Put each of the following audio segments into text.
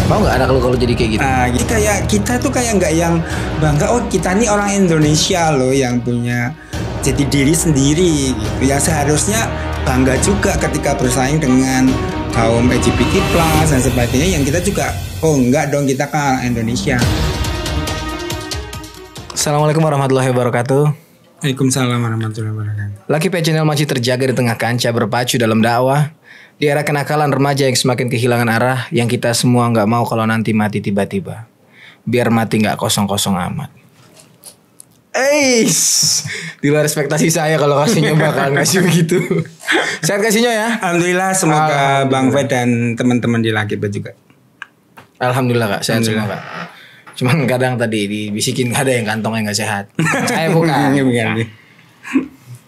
Mau nggak anak lu kalau jadi kayak gitu? Jadi kayak kita tuh kayak nggak yang bangga, oh kita nih orang Indonesia loh yang punya jati diri sendiri gitu. Ya seharusnya bangga juga ketika bersaing dengan kaum LGBT+ dan sebagainya, yang kita juga oh enggak dong, kita kan Indonesia. Assalamualaikum warahmatullahi wabarakatuh. Waalaikumsalam warahmatullahi wabarakatuh. Lucky Pet Channel masih terjaga di tengah kancah berpacu dalam dakwah. Di era kenakalan remaja yang semakin kehilangan arah, yang kita semua nggak mau kalau nanti mati tiba-tiba. Biar mati nggak kosong-kosong amat. Di luar ekspektasi saya kalau kasihnya bakalan ngasih begitu. Sehat kasihnya ya. Alhamdulillah, semoga Bang Fed dan teman-teman di Lucky Pet juga. Alhamdulillah Kak, sehat semua Kak. Cuman kadang tadi dibisikin ada yang kantongnya nggak sehat. Saya bukan.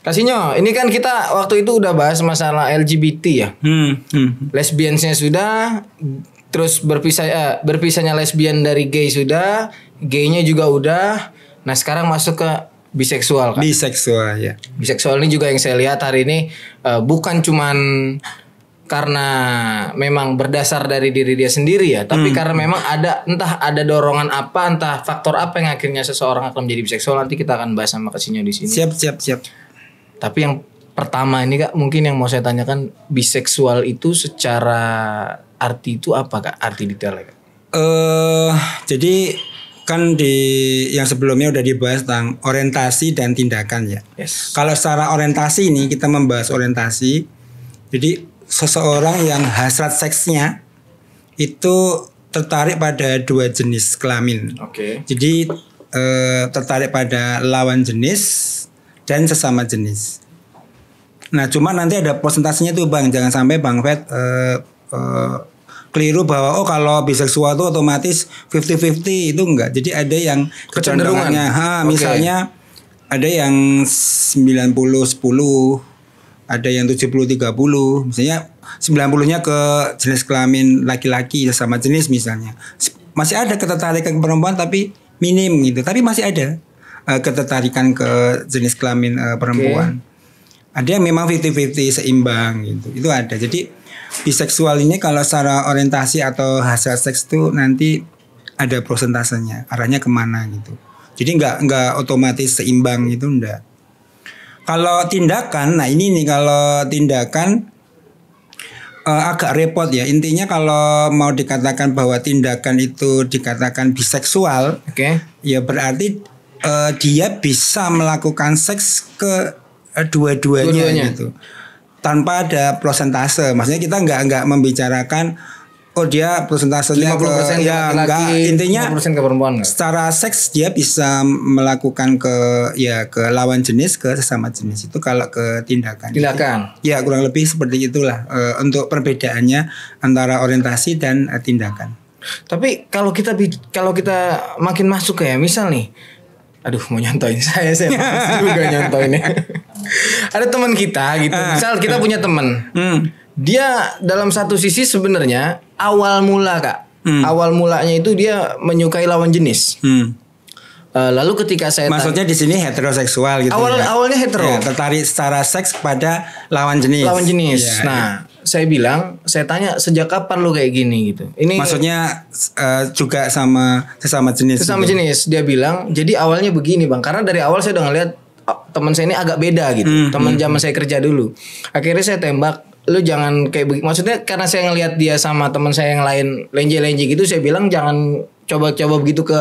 Kasihnya, ini kan kita waktu itu udah bahas masalah LGBT ya. Lesbiansnya sudah, terus berpisahnya lesbian dari gay sudah, gaynya juga udah. Nah sekarang masuk ke biseksual kan? Biseksual ya. Biseksual ini juga yang saya lihat hari ini bukan cuman karena memang berdasar dari diri dia sendiri ya, tapi karena memang entah ada dorongan apa, entah faktor apa yang akhirnya seseorang akan menjadi biseksual. Nanti kita akan bahas sama kasihnya di sini. Siap. Tapi yang pertama ini Kak, mungkin yang mau saya tanyakan, biseksual itu secara arti itu apa Kak? Arti detailnya Kak? Jadi kan di yang sebelumnya udah dibahas tentang orientasi dan tindakan ya. Yes. Kalau secara orientasi ini kita membahas orientasi. Jadi seseorang yang hasrat seksnya itu tertarik pada dua jenis kelamin. Oke. Jadi tertarik pada lawan jenis dan sesama jenis. Nah, cuma nanti ada persentasenya tuh Bang. Jangan sampai Bang Fed keliru bahwa oh kalau biseksual itu otomatis 50-50, itu enggak. Jadi ada yang kecenderungannya. Misalnya ada yang 90-10, ada yang 70-30. Misalnya 90-nya ke jenis kelamin laki-laki sesama jenis misalnya. Masih ada ketertarikan ke perempuan tapi minim gitu. Tapi masih ada ketertarikan ke jenis kelamin perempuan. Ada yang memang 50-50 seimbang gitu. Itu ada. Jadi biseksual ini kalau secara orientasi atau hasrat seks itu nanti ada prosentasenya, arahnya kemana gitu. Jadi nggak otomatis seimbang itu enggak. Kalau tindakan, nah ini nih kalau tindakan agak repot ya. Intinya kalau mau dikatakan bahwa tindakan itu dikatakan biseksual, ya berarti dia bisa melakukan seks ke dua-duanya gitu. Tanpa ada prosentase. Maksudnya kita nggak membicarakan oh dia prosentasenya 50% ya laki-laki, enggak, intinya 50% ke perempuan enggak? Secara seks dia bisa melakukan ke lawan jenis, ke sesama jenis. Itu kalau ke tindakan. Ya kurang lebih seperti itulah untuk perbedaannya antara orientasi dan tindakan. Tapi kalau kita makin masuk kayak misal nih, aduh mau nyontoin saya juga nyontoin ya. Ada teman kita gitu. Misal kita punya teman. Dia dalam satu sisi sebenarnya awal mula Kak. Awal mulanya itu dia menyukai lawan jenis. Lalu ketika saya maksudnya di sini heteroseksual gitu. Awalnya hetero. Ya, tertarik secara seks pada lawan jenis. Ya, nah, saya tanya sejak kapan lu kayak gini gitu. Ini maksudnya juga sama sesama jenis. Sesama gitu. Jenis. Dia bilang, jadi awalnya begini Bang, karena dari awal saya udah ngeliat teman saya ini agak beda gitu. Teman zaman saya kerja dulu. Akhirnya saya tembak, lu jangan kayak begitu. Maksudnya karena saya ngelihat dia sama teman saya yang lain lenje-lenje gitu, saya bilang jangan coba-coba begitu ke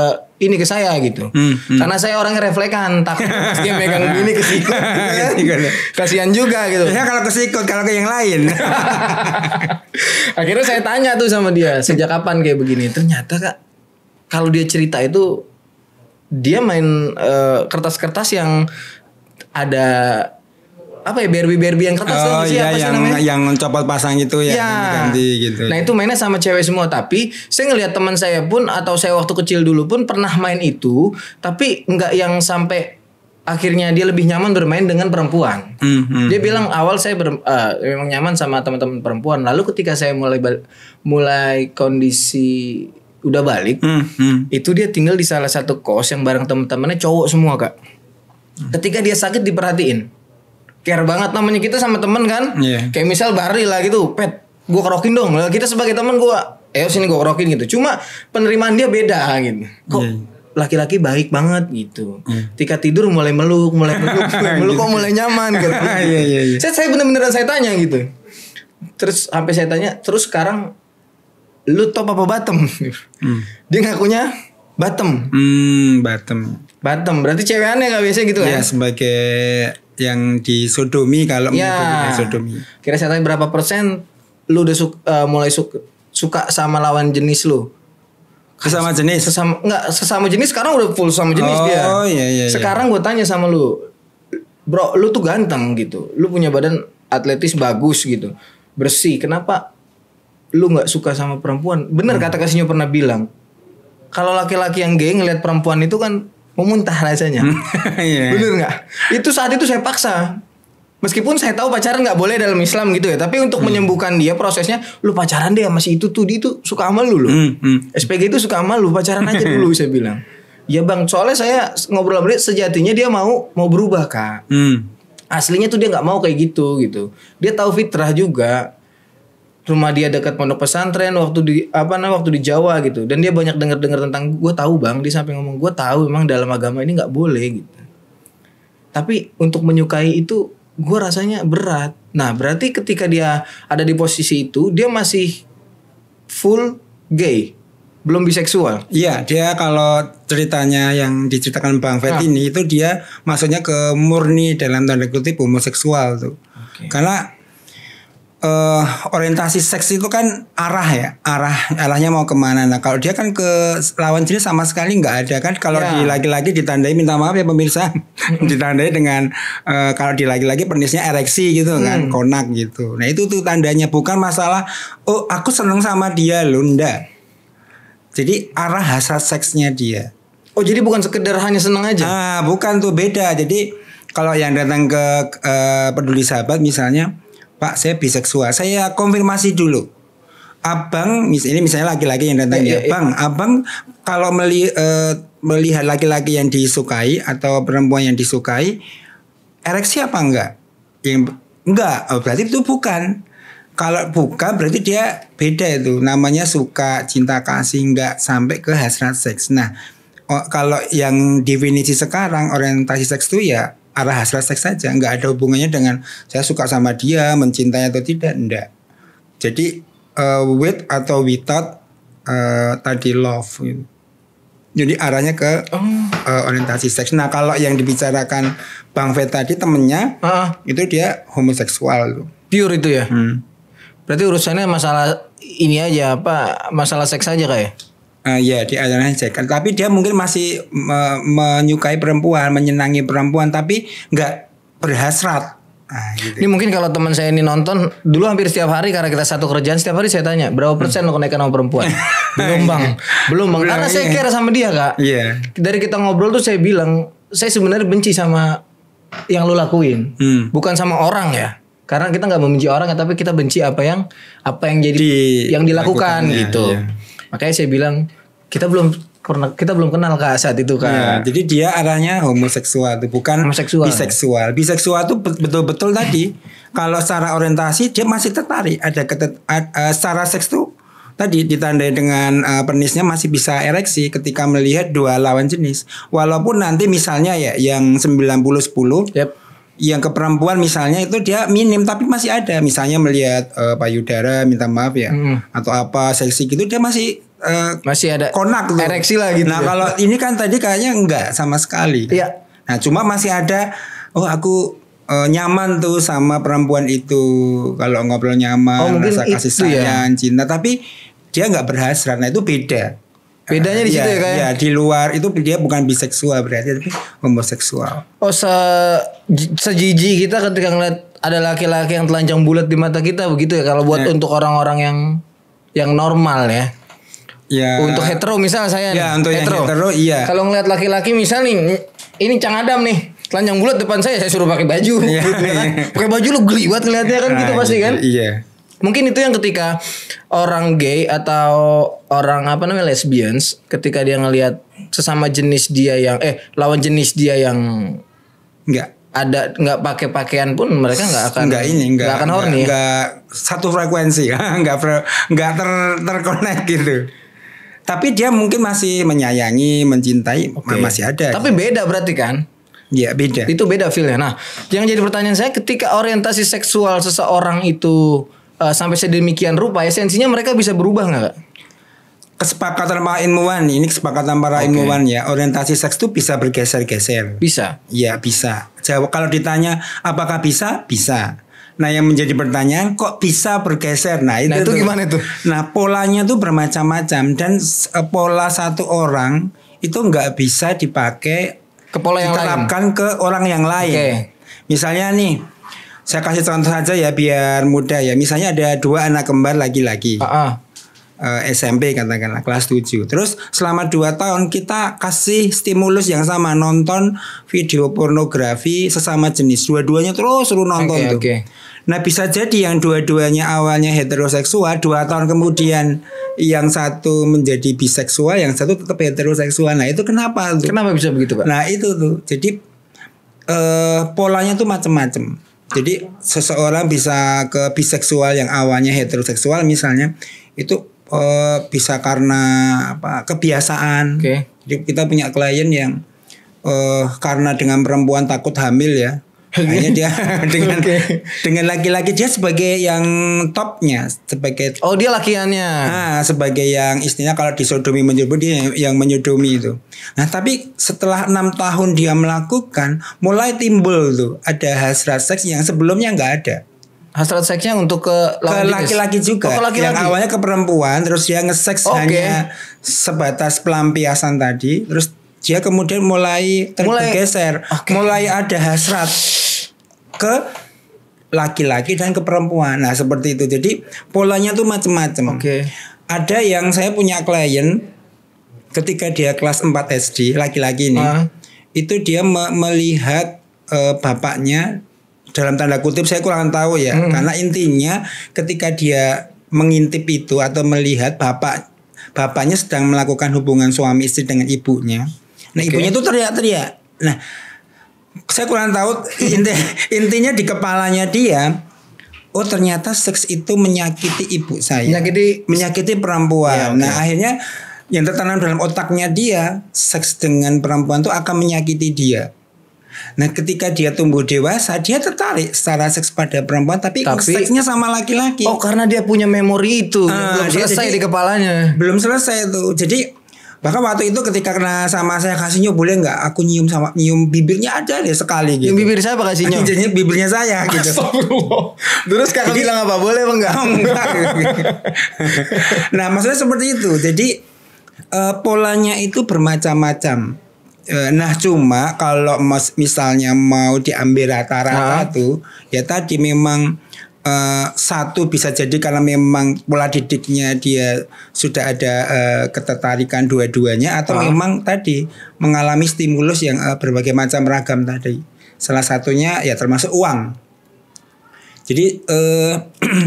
saya gitu. Karena saya orangnya refleksan, takut dia megang gini kesikut gitu kan. Kasihan juga gitu. Ya kalau kesikut, kalau ke yang lain. Akhirnya saya tanya tuh sama dia, sejak kapan kayak begini? Ternyata Kak, kalau dia cerita itu dia main kertas-kertas yang ada apa ya, Barbie yang kertas tuh iya, yang copot pasang gitu ya, ganti gitu. Nah itu mainnya sama cewek semua, tapi saya ngelihat teman saya pun atau saya waktu kecil dulu pun pernah main itu, tapi nggak yang sampai akhirnya dia lebih nyaman bermain dengan perempuan. Dia bilang awal saya memang nyaman sama teman-teman perempuan, lalu ketika saya mulai kondisi udah balik, itu dia tinggal di salah satu kos yang bareng teman-temannya cowok semua Kak. Ketika dia sakit diperhatiin. Care banget namanya kita sama temen kan. Kayak misal Barry lah gitu, Pet, gue kerokin dong. Kita sebagai temen gue sini gue rokin gitu. Cuma penerimaan dia beda gitu. Kok laki-laki baik banget gitu. Ketika tidur mulai meluk kok mulai nyaman gitu. Saya bener-beneran saya tanya gitu. Terus sampai saya tanya, terus sekarang lu top apa bottom? Dia ngakunya bottom. Bottom. Berarti cewek aneh gak biasa gitu kan? Ya sebagai yang disodomi kalau menyebutnya sodomi. Kira saya tanya berapa persen lu udah mulai suka sama lawan jenis lu? Sesama jenis? Sesama jenis sekarang udah full sama jenis dia. Iya. Sekarang gue tanya sama lu, bro, lu tuh ganteng gitu, lu punya badan atletis bagus gitu, bersih. Kenapa lu nggak suka sama perempuan? Bener kata Kasino pernah bilang, kalau laki-laki yang gay ngelihat perempuan itu kan mau muntah rasanya. Bener nggak? Itu saat itu saya paksa. Meskipun saya tahu pacaran nggak boleh dalam Islam gitu ya, tapi untuk menyembuhkan dia prosesnya, lu pacaran deh sama si itu tuh, dia tuh suka sama lu. SPG itu suka sama lu, pacaran aja dulu saya bilang. Ya bang, soalnya saya ngobrol sama dia, sejatinya dia mau berubah kak. Aslinya tuh dia nggak mau kayak gitu. Dia tahu fitrah juga. Rumah dia dekat pondok pesantren waktu di Jawa gitu, dan dia banyak dengar tentang gue tahu bang, dia sampai ngomong gue tahu memang dalam agama ini nggak boleh gitu. Tapi untuk menyukai itu gue rasanya berat. Nah berarti ketika dia ada di posisi itu, dia masih full gay, belum biseksual. Iya, dia kalau ceritanya yang diceritakan Bang Fet ini itu dia masuknya ke murni dalam tanda kutip homoseksual tuh. Karena orientasi seks itu kan arahnya mau kemana. Nah kalau dia kan ke lawan jenis sama sekali nggak ada kan. Kalau di laki-laki ditandai, minta maaf ya pemirsa, ditandai dengan kalau di laki-laki penisnya ereksi gitu kan, konak gitu. Nah itu tuh tandanya, bukan masalah oh aku seneng sama dia loh, enggak. Jadi arah hasrat seksnya dia. Oh jadi bukan sekedar hanya seneng aja? Bukan tuh, beda. Jadi kalau yang datang ke Peduli Sahabat misalnya, Pak saya biseksual, saya konfirmasi dulu. Abang, ini misalnya laki-laki yang datang Bang, abang kalau melihat laki-laki yang disukai atau perempuan yang disukai, ereksi apa enggak? Enggak, berarti itu bukan. Kalau bukan berarti dia beda itu, namanya suka, cinta kasih, enggak sampai ke hasrat seks. Nah, kalau yang definisi sekarang orientasi seks itu ya arah hasrat seks saja, nggak ada hubungannya dengan saya suka sama dia, mencintai atau tidak, enggak. Jadi with atau without tadi love gitu. Jadi arahnya ke orientasi seks. Nah kalau yang dibicarakan Bang Fet tadi temennya itu dia homoseksual, pure itu ya. Berarti urusannya masalah ini aja, masalah seks aja kayak. Ya di ajaran cek, tapi dia mungkin masih menyukai perempuan, menyenangi perempuan, tapi nggak berhasrat. Gitu. Ini mungkin kalau teman saya ini nonton dulu hampir setiap hari, karena kita satu kerjaan, setiap hari saya tanya berapa persen lo kenaikan sama perempuan. belum bang, karena saya care sama dia kak. Dari kita ngobrol tuh saya bilang saya sebenarnya benci sama yang lo lakuin, bukan sama orang ya. Karena kita nggak membenci orang, tapi kita benci apa yang jadi yang dilakukan gitu. Makanya saya bilang kita belum kenal kak saat itu kak. Jadi dia arahnya homoseksual itu, bukan biseksual. Biseksual itu betul-betul tadi kalau secara orientasi dia masih tertarik, ada secara seks tuh tadi ditandai dengan penisnya masih bisa ereksi ketika melihat dua lawan jenis. Walaupun nanti misalnya ya yang 90-10. Yang ke perempuan misalnya itu dia minim, tapi masih ada. Misalnya melihat payudara, minta maaf ya, atau apa seksi gitu, dia masih ada konak tuh, ereksi lah gitu. Nah kalau ini kan tadi kayaknya enggak sama sekali. Nah cuma masih ada, aku nyaman tuh sama perempuan itu, kalau ngobrol nyaman, rasa kasih sayang, cinta, tapi dia nggak berhasrat. Nah itu beda. Bedanya di situ ya kayak. Ya di luar itu dia bukan biseksual berarti, tapi homoseksual. Sejijik kita ketika ngeliat ada laki-laki yang telanjang bulat di mata kita begitu ya, kalau buat untuk orang-orang yang normal ya. Untuk hetero misal saya untuk hetero iya. Kalau ngeliat laki-laki misal nih, ini Cang Adam nih telanjang bulat depan saya suruh pakai baju. Pakai baju lu geli banget ngeliatnya kan gitu pasti kan. Mungkin itu yang ketika orang gay atau orang lesbians, ketika dia ngelihat sesama jenis dia yang lawan jenis dia yang ada nggak pakai pakaian pun mereka nggak akan horny. Nggak satu frekuensi, nggak terkonek gitu. Tapi dia mungkin masih menyayangi, mencintai, masih ada. Tapi beda berarti kan? Iya beda. Itu beda feel-nya. Nah, yang jadi pertanyaan saya, ketika orientasi seksual seseorang itu sampai sedemikian rupa, esensinya mereka bisa berubah nggak? Kesepakatan para ilmuwan, ini kesepakatan para ilmuwan ya, orientasi seks itu bisa bergeser-geser. Bisa? Iya bisa. Jawab kalau ditanya apakah bisa? Bisa. Nah yang menjadi pertanyaan kok bisa bergeser? Nah itu gimana itu? Nah polanya tuh bermacam-macam dan pola satu orang itu nggak bisa dipakai ke pola yang diterapkan ke orang yang lain. Misalnya nih, saya kasih contoh saja ya biar mudah ya. Misalnya ada 2 anak kembar laki-laki. SMP katakanlah kelas 7. Terus selama 2 tahun kita kasih stimulus yang sama, nonton video pornografi sesama jenis. Dua-duanya terus suruh nonton tuh. Nah bisa jadi yang dua-duanya awalnya heteroseksual, 2 tahun kemudian yang satu menjadi biseksual, yang satu tetap heteroseksual. Nah itu kenapa tuh? Kenapa bisa begitu Pak? Nah itu tuh. Jadi polanya tuh macam-macam. Jadi seseorang bisa ke biseksual yang awalnya heteroseksual misalnya, itu bisa karena kebiasaan. Jadi kita punya klien yang karena dengan perempuan takut hamil ya, akhirnya dia dengan laki-laki dia sebagai yang topnya, sebagai dia lakiannya. Nah, sebagai yang istilahnya kalau disodomi menyodomi, dia yang menyodomi itu. Nah tapi setelah 6 tahun dia melakukan, mulai timbul tuh ada hasrat seks yang sebelumnya nggak ada. Hasrat seksnya untuk ke laki-laki juga. Yang awalnya ke perempuan, terus dia nge-seks hanya sebatas pelampiasan tadi, terus dia kemudian mulai tergeser, mulai ada hasrat ke laki-laki dan ke perempuan. Nah seperti itu. Jadi polanya tuh macam-macam. Ada yang saya punya klien ketika dia kelas 4 SD, laki-laki ini, itu dia melihat bapaknya, dalam tanda kutip saya kurang tahu ya, karena intinya ketika dia mengintip itu atau melihat bapaknya sedang melakukan hubungan suami istri dengan ibunya. Nah ibunya itu teriak-teriak. Nah saya kurang tahu intinya di kepalanya dia, oh ternyata seks itu menyakiti ibu saya, menyakiti perempuan. Nah akhirnya yang tertanam dalam otaknya dia, seks dengan perempuan itu akan menyakiti dia. Nah ketika dia tumbuh dewasa, dia tertarik secara seks pada perempuan, tapi seksnya sama laki-laki. Karena dia punya memori itu belum selesai di kepalanya. Belum selesai tuh. Jadi bahkan waktu itu ketika kena sama saya, kasih nyium boleh nggak? Aku nyium bibirnya aja deh sekali gitu. Nyium bibir saya apa kasih nyium? Jadi bibirnya saya gitu. Terus kakak bilang apa? Boleh apa enggak? Enggak. Nah maksudnya seperti itu. Jadi polanya itu bermacam-macam. Nah cuma kalau misalnya mau diambil rata-rata tuh, ya tadi memang satu bisa jadi karena memang pola didiknya dia sudah ada ketertarikan dua-duanya, atau memang tadi mengalami stimulus yang berbagai macam ragam tadi. Salah satunya ya termasuk uang. Jadi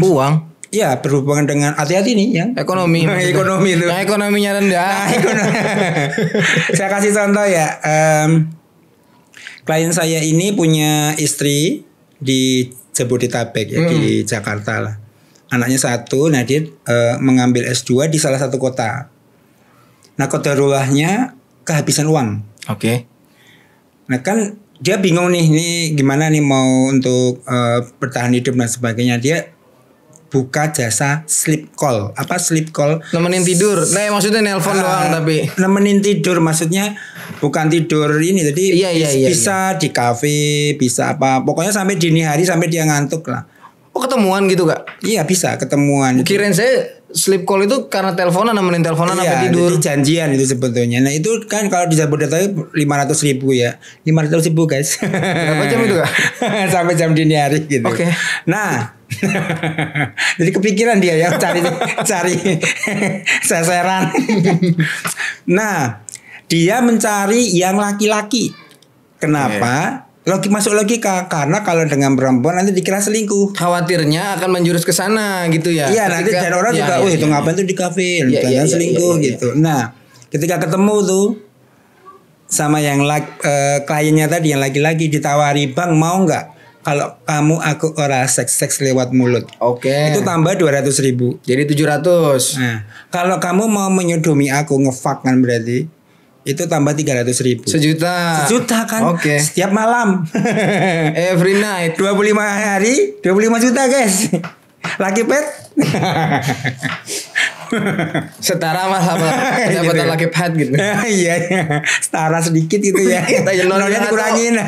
uang. Ya berhubungan dengan hati-hati nih yang ekonomi itu. Nah, ekonominya rendah. Saya kasih contoh ya. Klien saya ini punya istri di Jabodetabek ya, di Jakarta lah. Anaknya 1, nah dia mengambil S2 di salah satu kota. Nah qadarulahnya kehabisan uang. Nah kan dia bingung nih gimana nih mau untuk bertahan hidup dan sebagainya. Dia buka jasa sleep call. Apa sleep call? Nemenin tidur. Nah, maksudnya nelpon doang tapi. Nemenin tidur maksudnya bukan tidur ini. Jadi bisa di kafe, bisa apa. Pokoknya sampai dini hari sampai dia ngantuk lah. Ketemuan gitu Kak? Iya bisa ketemuan. Kirain saya sleep call itu karena teleponan, nemenin teleponan sampai tidur. Jadi janjian itu sebetulnya. Nah itu kan kalau di Jabodetabek 500.000 ya. 500.000 guys. Berapa jam itu Kak? Sampai jam dini hari gitu. Nah jadi kepikiran dia ya cari seseran. Nah dia mencari yang laki-laki. Kenapa? Masuk logika, karena kalau dengan perempuan nanti dikira selingkuh. Khawatirnya akan menjurus ke sana gitu ya. Iya, nanti dan orang juga, itu ngapain tuh di kafe, jangan selingkuh gitu. Nah, ketika ketemu tuh sama yang kliennya tadi yang laki-laki ditawari, "Bang, mau nggak kalau kamu aku oral seks lewat mulut?" Oke. Itu tambah 200.000. Jadi 700. Nah, kalau kamu mau menyodomi aku ngefuck kan berarti itu tambah 300.000. Sejuta kan? Oke. Setiap malam. Every night. 25 hari, 25 juta guys. Laki pet. Setara malah pendapatan laki pet gitu. Iya, setara sedikit gitu ya. Nolnya dikurangin.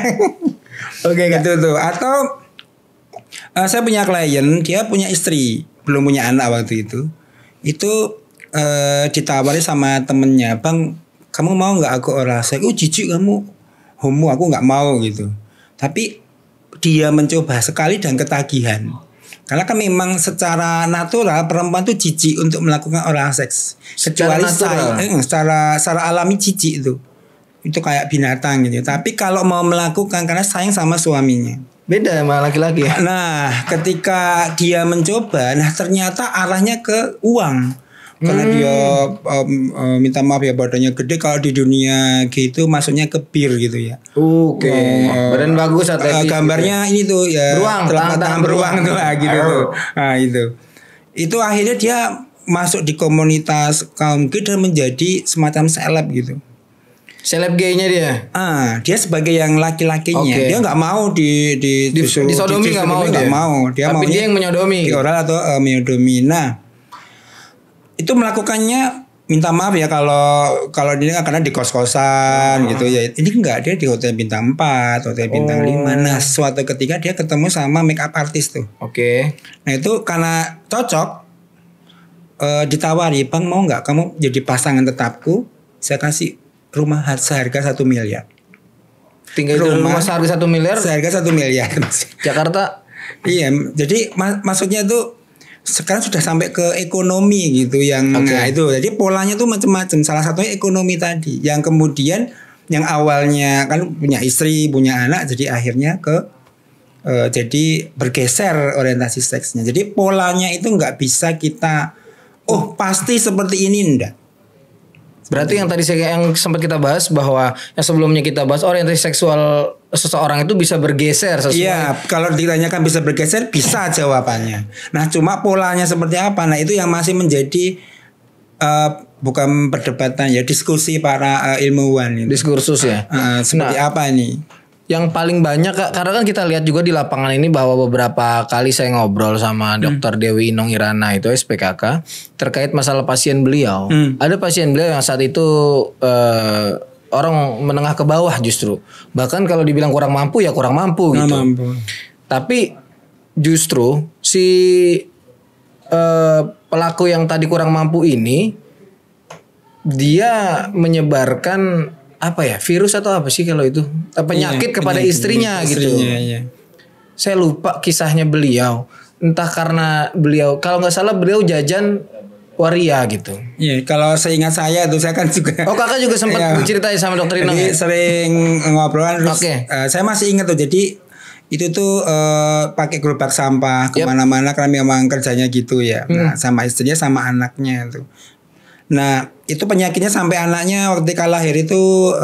Oke, gitu tuh. Atau saya punya klien, dia punya istri, belum punya anak waktu itu. Itu ditawari sama temennya, "Bang, kamu mau nggak aku oral seks?" "Oh, jijik kamu, homo, aku nggak mau," gitu. Tapi dia mencoba sekali dan ketagihan. Karena kan memang secara natural perempuan tuh jijik untuk melakukan oral seks. Kecuali secara alami jijik itu. Itu kayak binatang gitu. Tapi kalau mau melakukan karena sayang sama suaminya. Beda sama laki-laki ya. Nah, ketika dia mencoba, nah ternyata arahnya ke uang. Karena dia minta maaf ya, badannya gede, kalau di dunia gitu masuknya ke bir gitu ya. Oke. Badan bagus atletis. Gambarnya gitu. Ini tuh ya. Beruang, tangan beruang tuh lah gitu tuh. Nah itu. Itu akhirnya dia masuk di komunitas kaum gay dan menjadi semacam seleb gitu. Seleb gaynya dia. Dia sebagai yang laki-lakinya. Dia nggak mau disodomi, nggak mau dia. Dia tapi dia yang menyodomi. Di oral atau menyodomi. Nah, itu melakukannya, minta maaf ya kalau dia karena di kos-kosan gitu ya. Ini enggak, dia di hotel bintang 4, hotel bintang 5. Nah, suatu ketika dia ketemu sama make up artist tuh. Oke. Nah, itu karena cocok ditawari, "Bang, mau nggak kamu jadi pasangan tetapku? Saya kasih rumah seharga 1 miliar." Tinggal di rumah seharga 1 miliar. Seharga 1 miliar. Jakarta. Iya, jadi maksudnya tuh sekarang sudah sampai ke ekonomi gitu yang nah itu. Jadi polanya tuh macam-macam. Salah satunya ekonomi tadi. Yang kemudian yang awalnya kan punya istri, punya anak, jadi akhirnya ke jadi bergeser orientasi seksnya. Jadi polanya itu nggak bisa kita pasti seperti ini, enggak. Berarti yang tadi yang sempat kita bahas bahwa yang sebelumnya kita bahas orientasi seksual seseorang itu bisa bergeser sesuai. Iya, kalau ditanyakan bisa bergeser, bisa jawabannya. Nah, cuma polanya seperti apa? Nah, itu yang masih menjadi bukan perdebatan ya, diskusi para ilmuwan. Diskursus ya. Seperti apa ini? Yang paling banyak, karena kan kita lihat juga di lapangan ini bahwa beberapa kali saya ngobrol sama Dr. Dewi Inong Irana itu SPKK terkait masalah pasien beliau. Ada pasien beliau yang saat itu orang menengah ke bawah justru. Bahkan kalau dibilang kurang mampu ya kurang mampu gitu. Tapi justru si pelaku yang tadi kurang mampu ini dia menyebarkan virus atau apa sih kalau itu penyakit kepada istrinya gitu. Iya. Saya lupa kisahnya beliau. Entah karena beliau, kalau nggak salah beliau jajan waria gitu. Iya, kalau seingat saya tuh saya kan juga. Oh, kakak juga sempat ceritain sama dokter Inong. Jadi sering ngobrolan terus. Saya masih ingat tuh. Jadi itu tuh pakai gerobak sampah kemana-mana karena memang kerjanya gitu ya. Nah, sama istrinya sama anaknya tuh. Nah, itu penyakitnya sampai anaknya waktu lahir itu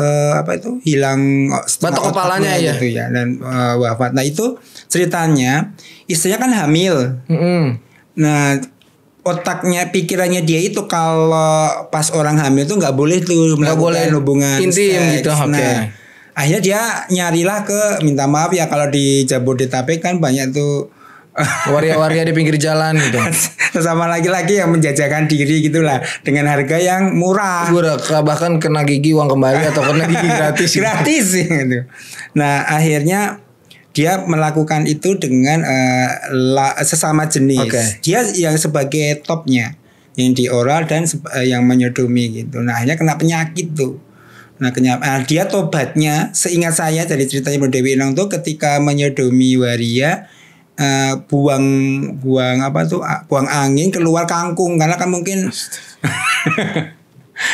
hilang batok kepalanya ya gitu ya dan wafat. Nah, itu ceritanya istrinya kan hamil. Nah, otaknya pikirannya dia itu kalau pas orang hamil itu nggak boleh tuh melakukan hubungan intim gitu. Nah, akhirnya dia nyarilah ke, minta maaf ya kalau di Jabodetabek kan banyak tuh waria-waria di pinggir jalan gitu. Sesama laki-laki yang menjajakan diri gitulah dengan harga yang murah. Bahkan kena gigi uang kembali atau kena gigi gratis. Gratis gitu. Nah, akhirnya dia melakukan itu dengan sesama jenis. Dia yang sebagai topnya yang di oral dan yang menyodomi gitu. Nah, akhirnya kena penyakit tuh. Nah, dia tobatnya seingat saya dari ceritanya Mbak Dewi Inong tuh ketika menyodomi waria buang angin keluar kangkung karena kan mungkin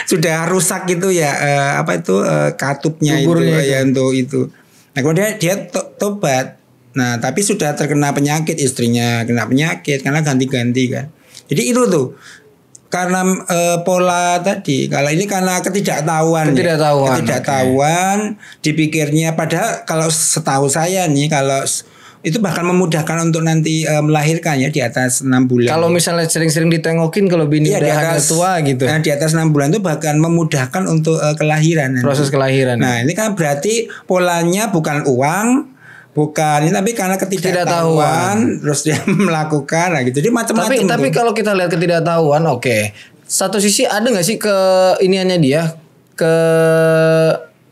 sudah rusak gitu ya katupnya itu ya untuk itu. Nah, kemudian dia tobat. Nah, tapi sudah terkena penyakit, istrinya kena penyakit karena ganti-ganti kan. Jadi itu tuh karena pola tadi. Kalau ini karena ketidaktahuan. Ketidaktahuan, dipikirnya padahal kalau setahu saya nih kalau itu bahkan memudahkan untuk nanti melahirkan ya di atas 6 bulan. Kalau misalnya sering-sering ditengokin kalau bini udah agak tua gitu. Nah, di atas 6 bulan itu bahkan memudahkan untuk kelahiran. Proses kelahiran. Nah, ini kan berarti polanya bukan uang, bukan ini, tapi karena ketidaktahuan terus dia melakukan gitu. Jadi macam-macam. Tapi kalau kita lihat ketidaktahuan, oke. Satu sisi ada nggak sih ke iniannya dia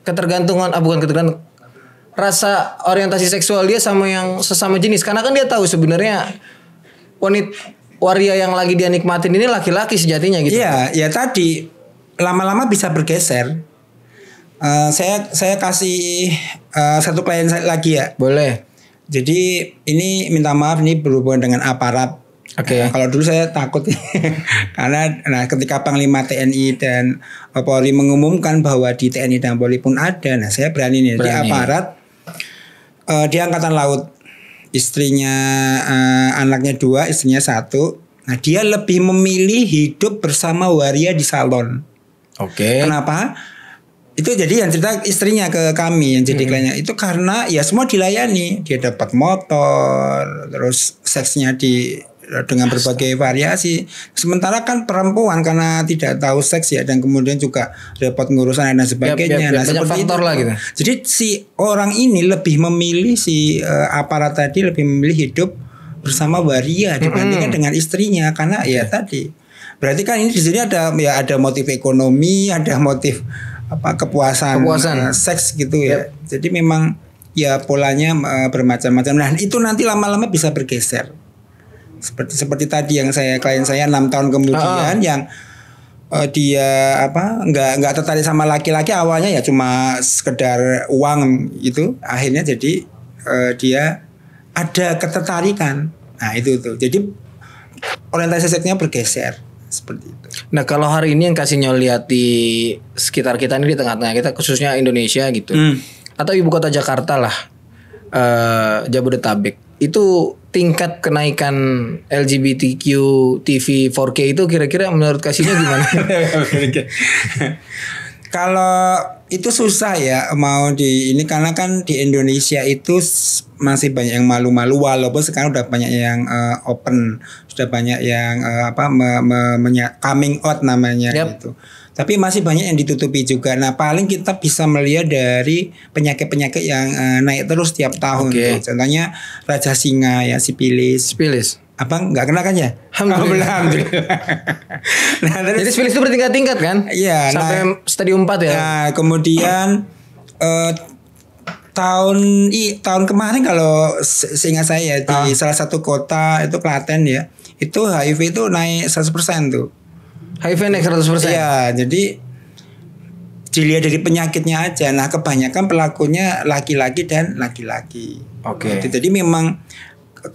ketergantungan, bukan ketergantungan, rasa orientasi seksual dia sama yang sesama jenis, karena kan dia tahu sebenarnya waria yang lagi dia nikmatin ini laki-laki sejatinya gitu. Iya, ya tadi lama-lama bisa bergeser. Saya kasih satu klien lagi ya. Boleh. Jadi ini minta maaf nih berhubungan dengan aparat. Oke. Kalau dulu saya takut karena ketika Panglima TNI dan Polri mengumumkan bahwa di TNI dan Polri pun ada, nah saya berani nih. Jadi aparat dia angkatan laut, istrinya anaknya 2, istrinya 1. Nah dia lebih memilih hidup bersama waria di salon. Oke. Kenapa? Itu jadi yang cerita istrinya ke kami yang jadi kliennya itu karena ya semua dilayani, dia dapat motor, terus seksnya dengan berbagai variasi. Sementara kan perempuan karena tidak tahu seks ya, dan kemudian juga repot ngurusan dan sebagainya. Nah, seperti faktor itu. Lah gitu. Jadi si orang ini lebih memilih, si aparat tadi lebih memilih hidup bersama waria dibandingkan dengan istrinya, karena ya tadi. Berarti kan ini di sini ada motif ekonomi, ada motif kepuasan. Seks gitu ya. Jadi memang ya polanya bermacam-macam. Nah, itu nanti lama-lama bisa bergeser. Seperti tadi yang klien saya 6 tahun kemudian yang dia nggak tertarik sama laki-laki, awalnya ya cuma sekedar uang gitu, akhirnya jadi dia ada ketertarikan. Nah, itu tuh. Jadi orientasi seksnya bergeser. Seperti itu. Nah, kalau hari ini yang kasihnya lihat di sekitar kita ini, di tengah-tengah kita khususnya Indonesia gitu, atau ibu kota Jakarta lah, Jabodetabek, itu tingkat kenaikan LGBTQ TV 4K itu kira-kira menurut kasihnya gimana? Kalau itu susah ya mau di ini, karena kan di Indonesia itu masih banyak yang malu-malu, walaupun sekarang udah banyak yang open, sudah banyak yang coming out namanya gitu. Tapi masih banyak yang ditutupi juga. Nah, paling kita bisa melihat dari penyakit-penyakit yang naik terus tiap tahun. Gitu. Contohnya Raja Singa ya, sipilis. Abang nggak kena kan ya? Alhamdulillah. Nah, jadi sipilis itu bertingkat-tingkat kan? Iya. Sampai stadium 4 ya. Nah, kemudian tahun kemarin kalau seingat saya di salah satu kota itu Klaten ya, itu HIV itu naik 100% tuh. HIV naik 100%. Iya, jadi dilihat dari penyakitnya aja. Nah, kebanyakan pelakunya laki-laki dan laki-laki. Oke. Jadi memang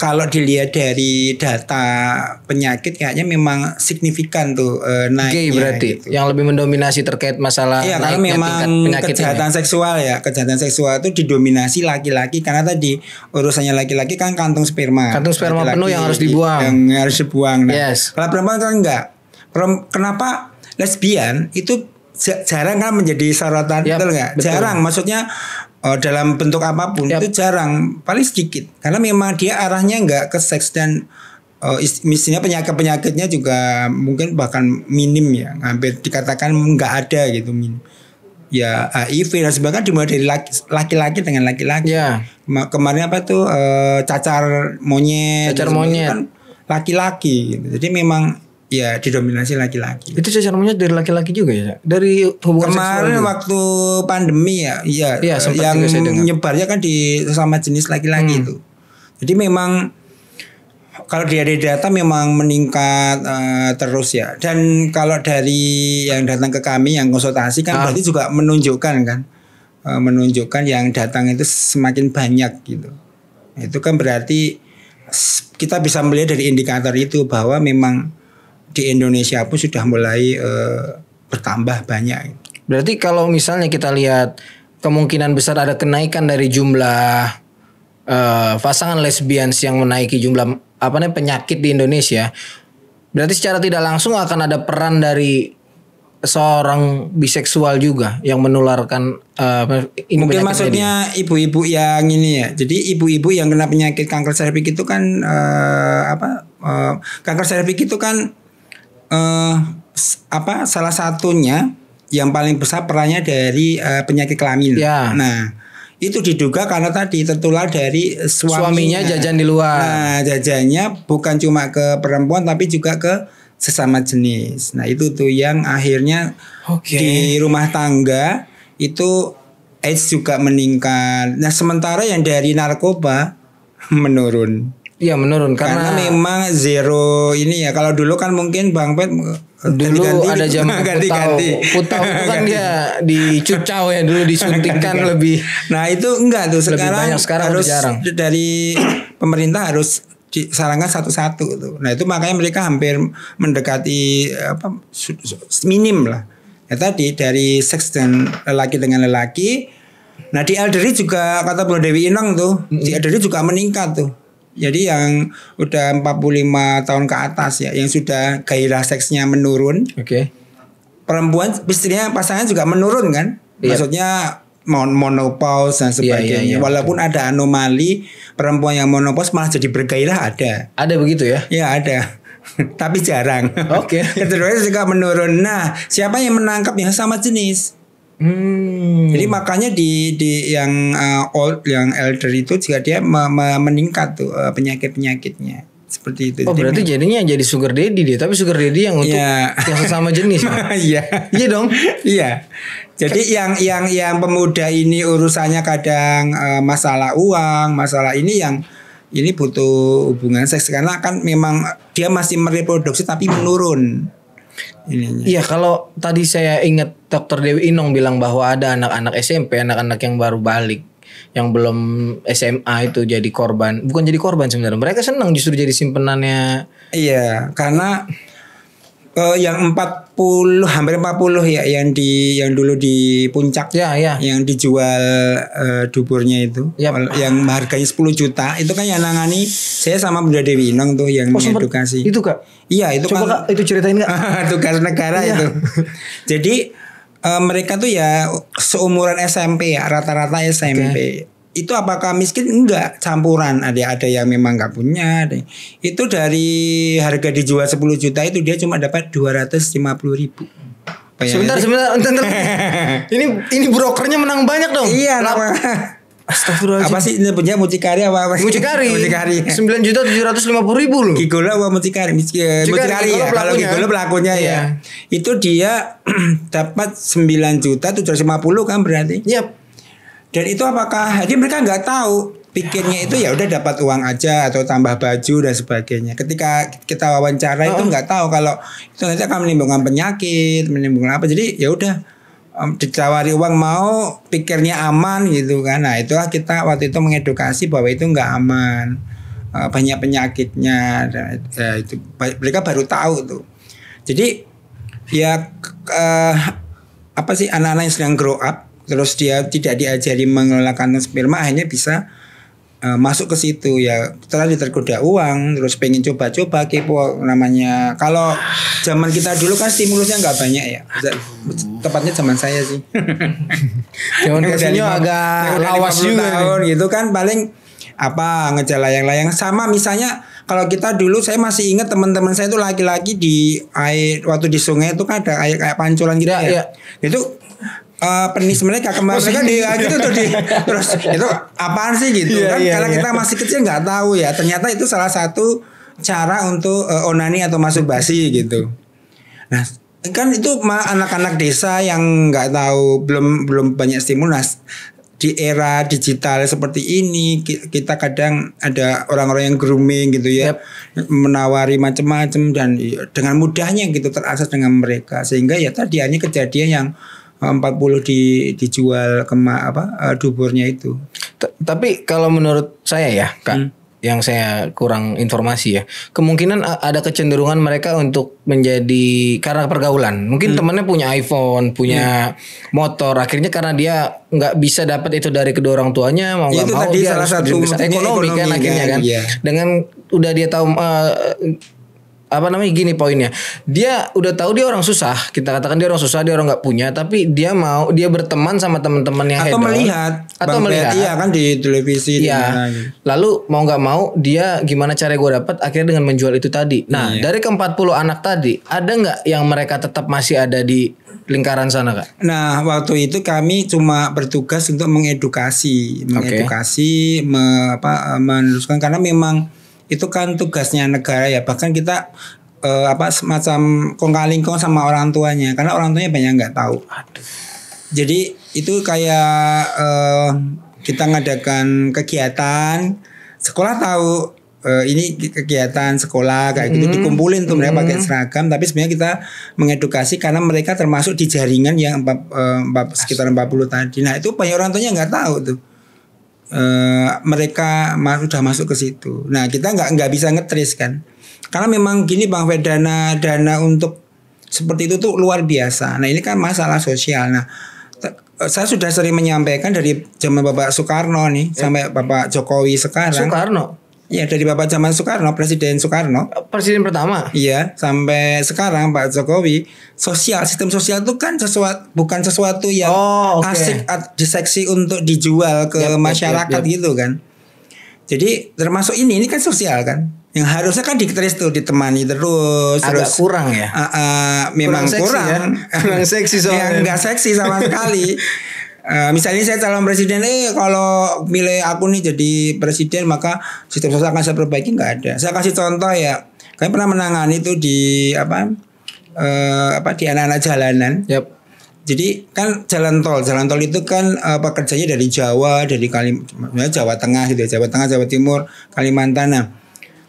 kalau dilihat dari data penyakit kayaknya memang signifikan tuh naiknya. Gay berarti gitu. Yang lebih mendominasi terkait masalah karena memang kejahatan seksual ya. Kejahatan seksual itu didominasi laki-laki karena tadi urusannya laki-laki kan kantung sperma. Kantung sperma laki-laki penuh yang harus dibuang. Yang harus dibuang. Nah, kalau perempuan kan enggak. Kenapa lesbian itu jarang kan menjadi sorotan, betul enggak? Jarang, maksudnya dalam bentuk apapun itu jarang, paling sedikit, karena memang dia arahnya nggak ke seks dan misalnya penyakitnya juga mungkin bahkan minim ya, hampir dikatakan nggak ada gitu, minim. Ya HIV dan sebagainya dimulai dari laki-laki dengan laki-laki. Kemarin apa tuh cacar monyet kan laki-laki gitu. Jadi memang ya didominasi laki-laki. Itu cacar monyet dari laki-laki juga ya? Dari hubungan kemarin seksual waktu pandemi ya, yang nyebarnya kan di sesama jenis laki-laki itu. Jadi memang kalau dari data memang meningkat terus ya. Dan kalau dari yang datang ke kami yang konsultasi kan berarti juga menunjukkan kan, menunjukkan yang datang itu semakin banyak gitu. Itu kan berarti kita bisa melihat dari indikator itu bahwa memang di Indonesia pun sudah mulai bertambah banyak. Berarti kalau misalnya kita lihat kemungkinan besar ada kenaikan dari jumlah pasangan lesbians yang menaiki jumlah penyakit di Indonesia, Berarti secara tidak langsung akan ada peran dari seorang biseksual juga yang menularkan ini. Mungkin maksudnya ibu-ibu yang ini ya. Jadi ibu-ibu yang kena penyakit kanker serviks itu kan kanker serviks itu kan salah satunya yang paling besar perannya dari penyakit kelamin. Ya. Nah, itu diduga karena tadi tertular dari suaminya jajan di luar. Nah, jajannya bukan cuma ke perempuan tapi juga ke sesama jenis. Nah, itu tuh yang akhirnya di rumah tangga itu AIDS juga meningkat. Nah, sementara yang dari narkoba menurun. Iya, menurun karena memang zero ini ya. Kalau dulu kan mungkin Bang Pet dulu ada zaman putau itu kan dia dicucau ya, dulu disuntikan lebih. Nah itu enggak tuh, sekarang harus jarang. Dari pemerintah harus disarankan satu-satu tuh. Nah itu makanya mereka hampir mendekati minim lah. Ya tadi dari seks dan lelaki dengan lelaki. Nah di elderly juga kata Bu Dewi Inong tuh, di elderly juga meningkat tuh. Jadi yang udah 45 tahun ke atas ya, yang sudah gairah seksnya menurun. Perempuan istrinya pasangan juga menurun kan? Maksudnya menopause dan sebagainya. Walaupun ada anomali perempuan yang menopause malah jadi bergairah ada. Ada begitu ya? Ya ada. Tapi jarang. Keduanya juga menurun. Nah, siapa yang menangkap yang sama jenis? Jadi makanya di yang old, yang elder itu juga dia meningkat tuh penyakitnya seperti itu. Berarti jadinya jadi sugar daddy dia, tapi sugar daddy yang untuk yang sesama jenis. Iya dong. Iya. Jadi yang pemuda ini urusannya kadang masalah uang, masalah ini yang ini butuh hubungan seks karena kan memang dia masih mereproduksi tapi menurun. Iya, kalau tadi saya ingat Dr. Dewi Inong bilang bahwa ada anak-anak SMP, anak-anak yang baru balik, yang belum SMA itu jadi korban. Bukan jadi korban sebenarnya, mereka senang justru jadi simpenannya. Iya, karena yang 40 hampir 40 ya yang dulu di puncak yang dijual duburnya itu yang harganya 10 juta itu kan yang nangani saya sama Bunda Dewi Inong tuh yang edukasi itu Kak. Iya itu coba kan Kak, itu ceritain Kak. Tugas negara itu. Jadi mereka tuh ya seumuran SMP ya, rata-rata SMP. Itu apakah miskin? Enggak, campuran. Ada yang memang enggak punya. Itu dari harga dijual 10 juta itu dia cuma dapat 250.000. Sebentar. Ini brokernya menang banyak dong. Iya, Astagfirullahaladzim. Apa sih ini punya mucikari apa? Mucikari 9.750.000 loh. Gigola apa mucikari? Mucikari ya. Kalau Gigola pelakunya ya. Itu dia dapat 9.750.000 kan berarti. Yap. Dan itu apakah jadi mereka nggak tahu, pikirnya itu ya udah dapat uang aja atau tambah baju dan sebagainya. Ketika kita wawancara itu nggak tahu kalau itu nanti akan menimbulkan penyakit, menimbulkan apa. Jadi ya udah ditawari uang mau, pikirnya aman gitu kan. Nah itulah kita waktu itu mengedukasi bahwa itu nggak aman, banyak penyakitnya. Itu mereka baru tahu tuh. Jadi ya apa sih anak-anak yang sedang grow up terus dia tidak diajari mengelola kantong sperma akhirnya bisa masuk ke situ ya. Setelah tergoda uang terus pengen coba-coba kepo namanya. Kalau zaman kita dulu kan stimulusnya nggak banyak ya. Tepatnya zaman saya sih. Zaman kasihnya agak lawas juga tahun gitu kan paling apa ngejar layang-layang sama misalnya kalau kita dulu saya masih ingat teman-teman saya itu laki-laki di air waktu di sungai itu kan ada air kayak pancuran gitu ya. Itu penis mereka kemarin kan gitu tuh terus itu apaan sih gitu kan karena kita masih kecil nggak tahu ya ternyata itu salah satu cara untuk onani atau masturbasi gitu. Nah kan itu anak-anak desa yang nggak tahu belum banyak stimulus di era digital seperti ini kita kadang ada orang-orang yang grooming gitu ya menawari macam-macam dan dengan mudahnya gitu terakses dengan mereka sehingga ya tadi hanya kejadian yang 40 dijual ke duburnya itu. Tapi kalau menurut saya ya Kak, yang saya kurang informasi ya, kemungkinan ada kecenderungan mereka untuk menjadi karena pergaulan. Mungkin temannya punya iPhone, punya motor, akhirnya karena dia nggak bisa dapat itu dari kedua orang tuanya, mau nggak mau dia harus ekonomi kan akhirnya kan. Dengan udah dia tahu apa namanya gini poinnya. Dia udah tahu dia orang susah. Kita katakan dia orang susah, dia orang nggak punya, tapi dia berteman sama teman-teman yang atau melihat iya kan di televisi iya. Lalu mau nggak mau dia gimana cara gue dapat, akhirnya dengan menjual itu tadi. Nah, dari ke-40 anak tadi, ada nggak yang mereka tetap masih ada di lingkaran sana, Kak? Nah, waktu itu kami cuma bertugas untuk mengedukasi, meneruskan, karena memang itu kan tugasnya negara ya. Bahkan kita semacam kong-kali-kong sama orang tuanya, karena orang tuanya banyak nggak tahu. Aduh. Jadi itu kayak kita ngadakan kegiatan, sekolah tahu ini kegiatan sekolah kayak gitu, dikumpulin tuh mereka pakai seragam, tapi sebenarnya kita mengedukasi karena mereka termasuk di jaringan yang sekitar 40 tadi. Nah itu banyak orang tuanya nggak tahu tuh. Mereka sudah masuk ke situ. Nah kita nggak bisa ngetris kan, karena memang gini Bang Fed, dana untuk seperti itu tuh luar biasa. Nah ini kan masalah sosial. Nah saya sudah sering menyampaikan dari zaman Bapak Soekarno nih sampai Bapak Jokowi sekarang. Soekarno? Iya, dari Bapak zaman Soekarno, Presiden Soekarno. Presiden pertama? Iya, sampai sekarang Pak Jokowi. Sistem sosial itu kan bukan sesuatu yang asik diseksi untuk dijual ke masyarakat gitu kan. Jadi termasuk ini kan sosial kan. Yang harusnya kan dikeris tuh, ditemani terus. Agak kurang ya? Memang kurang. Kurang seksi soalnya. Enggak seksi sama sekali. Misalnya saya calon presiden, kalau milih aku nih jadi presiden maka sistem sosial akan saya perbaiki, nggak ada. Saya kasih contoh ya, kami pernah menangani itu di di anak-anak jalanan. Yep. Jadi kan jalan tol itu kan pekerjanya dari Jawa, dari Jawa Tengah gitu, Jawa Tengah, Jawa Timur, Kalimantan. Nah,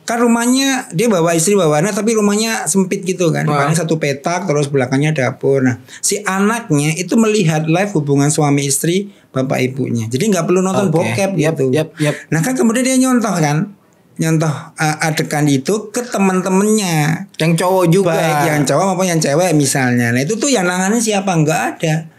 kan rumahnya dia bawa istri bawa anak, tapi rumahnya sempit gitu kan, paling satu petak terus belakangnya dapur. Nah si anaknya itu melihat live hubungan suami istri bapak ibunya, jadi nggak perlu nonton bokep gitu. Nah kan kemudian dia nyontoh adegan itu ke teman-temannya yang cowok juga, baik yang cowok maupun yang cewek misalnya. Nah itu tuh yang nanganin siapa? Nggak ada.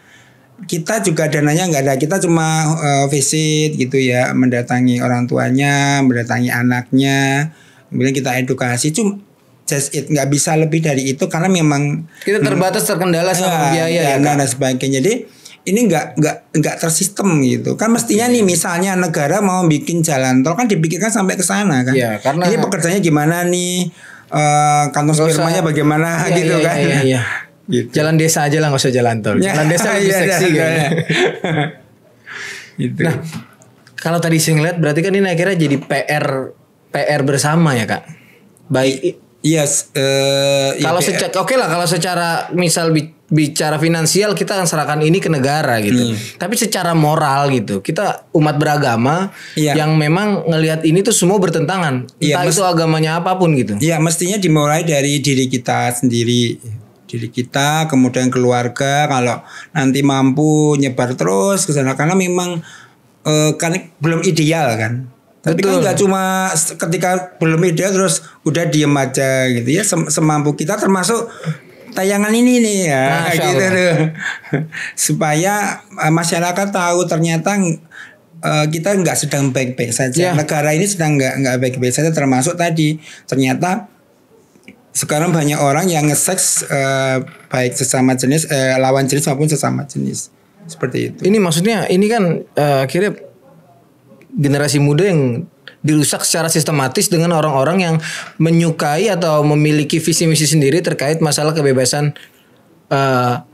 Kita juga dananya nggak ada, kita cuma visit gitu ya, mendatangi orang tuanya, mendatangi anaknya, kemudian kita edukasi. Cuma just it, nggak bisa lebih dari itu karena memang kita terbatas, terkendala sama biaya dan sebagainya. Jadi ini nggak tersistem gitu kan. Mestinya nih misalnya negara mau bikin jalan tol kan dipikirkan sampai ke sana kan. Ya, karena ini pekerjaannya gimana nih, kantong spermanya bagaimana gitu kan. Iya. Gitu. Jalan desa aja lah, nggak usah jalan tol. Jalan desa lebih seksi kan. Gitu. Nah kalau tadi saya ngeliat berarti kan ini akhirnya jadi PR bersama ya Kak. Baik. Yes. Kalau kalau secara misal bicara finansial kita akan serahkan ini ke negara gitu. Tapi secara moral gitu, kita umat beragama yang memang ngelihat ini tuh semua bertentangan. Entah itu agamanya apapun gitu. Iya, mestinya dimulai dari diri kita sendiri. Diri kita, kemudian keluarga. Kalau nanti mampu nyebar terus ke sana, karena memang kan belum ideal kan. Tapi kan nggak cuma ketika belum ideal terus udah diem aja gitu ya. Semampu kita, termasuk tayangan ini nih ya, gitu tuh. Supaya masyarakat tahu ternyata kita nggak sedang baik-baik saja. Negara ini sedang nggak baik-baik saja, termasuk tadi ternyata sekarang banyak orang yang nge-seks baik sesama jenis, lawan jenis maupun sesama jenis. Seperti itu. Ini maksudnya ini kan akhirnya generasi muda yang dirusak secara sistematis dengan orang-orang yang menyukai atau memiliki visi misi sendiri terkait masalah kebebasan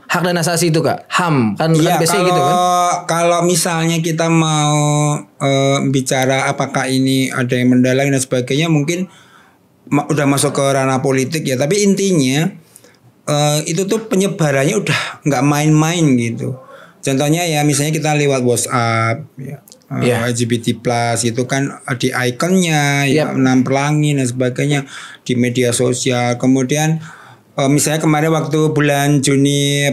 hak dan asasi itu Kak. HAM kan biasanya gitu kan. Kalau misalnya kita mau bicara apakah ini ada yang mendalam dan sebagainya, mungkin udah masuk ke ranah politik ya. Tapi intinya itu tuh penyebarannya udah nggak main-main gitu. Contohnya ya misalnya kita lewat WhatsApp ya, LGBT+ itu kan di ikonnya pelangi dan sebagainya di media sosial. Kemudian misalnya kemarin waktu bulan Juni